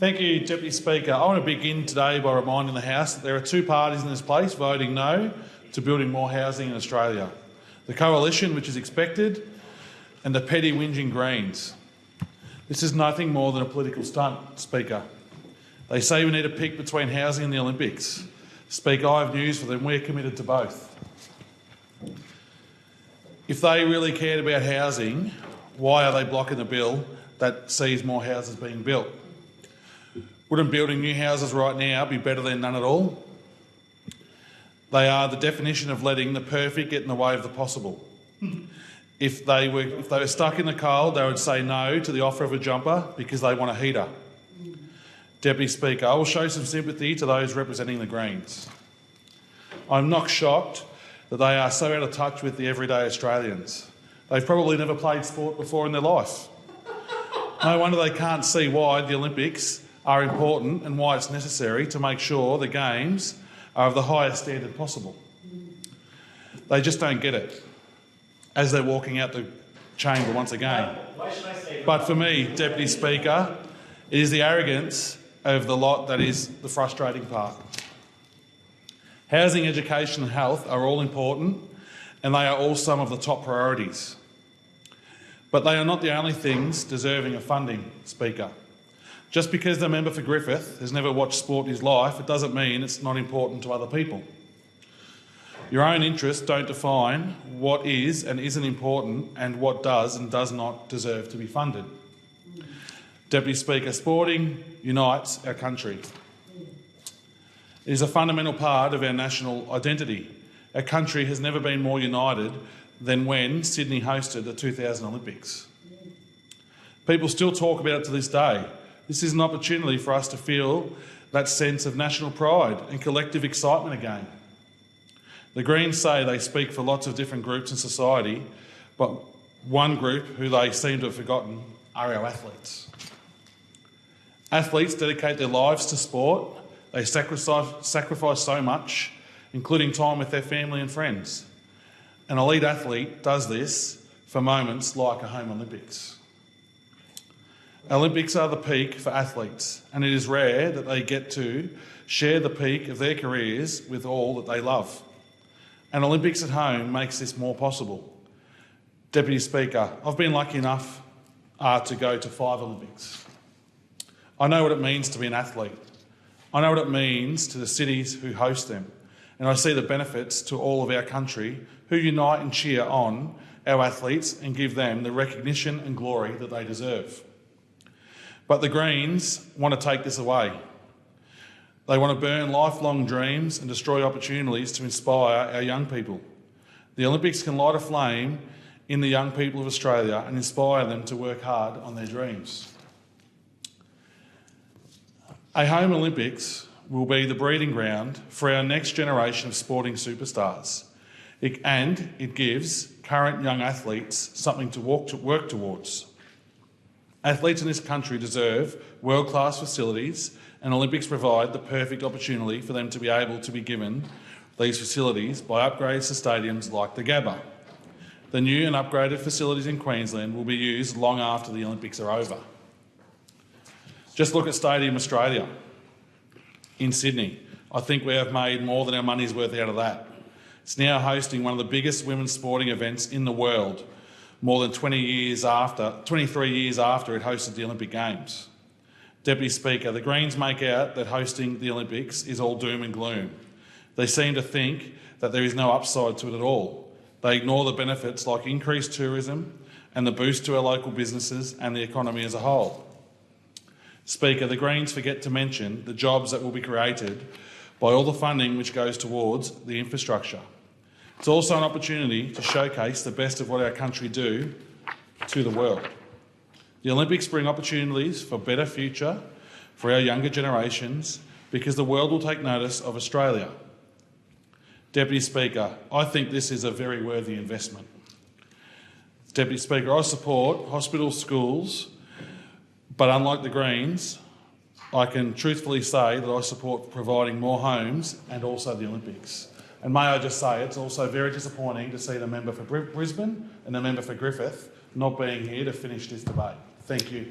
Thank you, Deputy Speaker. I want to begin today by reminding the House that there are two parties in this place voting no to building more housing in Australia. The Coalition, which is expected, and the petty whinging Greens. This is nothing more than a political stunt, Speaker. They say we need to pick between housing and the Olympics. Speaker, I have news for them. We're committed to both. If they really cared about housing, why are they blocking the bill that sees more houses being built? Wouldn't building new houses right now be better than none at all? They are the definition of letting the perfect get in the way of the possible. If they were stuck in the cold, they would say no to the offer of a jumper because they want a heater. Deputy Speaker, I will show some sympathy to those representing the Greens. I'm not shocked that they are so out of touch with the everyday Australians. They've probably never played sport before in their life. No wonder they can't see why the Olympics are important and why it's necessary to make sure the Games are of the highest standard possible. They just don't get it as they're walking out the chamber once again. But for me, Deputy Speaker, it is the arrogance of the lot that is the frustrating part. Housing, education and health are all important and they are all some of the top priorities. But they are not the only things deserving of funding, Speaker. Just because the member for Griffith has never watched sport in his life, it doesn't mean it's not important to other people. Your own interests don't define what is and isn't important and what does and does not deserve to be funded. Deputy Speaker, sporting unites our country. It is a fundamental part of our national identity. Our country has never been more united than when Sydney hosted the 2000 Olympics. People still talk about it to this day. This is an opportunity for us to feel that sense of national pride and collective excitement again. The Greens say they speak for lots of different groups in society, but one group who they seem to have forgotten are our athletes. Athletes dedicate their lives to sport. They sacrifice so much, including time with their family and friends. An elite athlete does this for moments like a home Olympics. Olympics are the peak for athletes, and it is rare that they get to share the peak of their careers with all that they love. An Olympics at home makes this more possible. Deputy Speaker, I've been lucky enough to go to 5 Olympics. I know what it means to be an athlete. I know what it means to the cities who host them, and I see the benefits to all of our country who unite and cheer on our athletes and give them the recognition and glory that they deserve. But the Greens want to take this away. They want to burn lifelong dreams and destroy opportunities to inspire our young people. The Olympics can light a flame in the young people of Australia and inspire them to work hard on their dreams. A home Olympics will be the breeding ground for our next generation of sporting superstars. It gives current young athletes something to work towards. Athletes in this country deserve world-class facilities, and Olympics provide the perfect opportunity for them to be able to be given these facilities by upgrades to stadiums like the Gabba. The new and upgraded facilities in Queensland will be used long after the Olympics are over. Just look at Stadium Australia in Sydney. I think we have made more than our money's worth out of that. It's now hosting one of the biggest women's sporting events in the world, more than 23 years after it hosted the Olympic Games. Deputy Speaker, the Greens make out that hosting the Olympics is all doom and gloom. They seem to think that there is no upside to it at all. They ignore the benefits like increased tourism and the boost to our local businesses and the economy as a whole. Speaker, the Greens forget to mention the jobs that will be created by all the funding which goes towards the infrastructure. It's also an opportunity to showcase the best of what our country do to the world. The Olympics bring opportunities for a better future for our younger generations because the world will take notice of Australia. Deputy Speaker, I think this is a very worthy investment. Deputy Speaker, I support hospitals, schools, but unlike the Greens, I can truthfully say that I support providing more homes and also the Olympics. And may I just say, it's also very disappointing to see the member for Brisbane and the member for Griffith not being here to finish this debate. Thank you.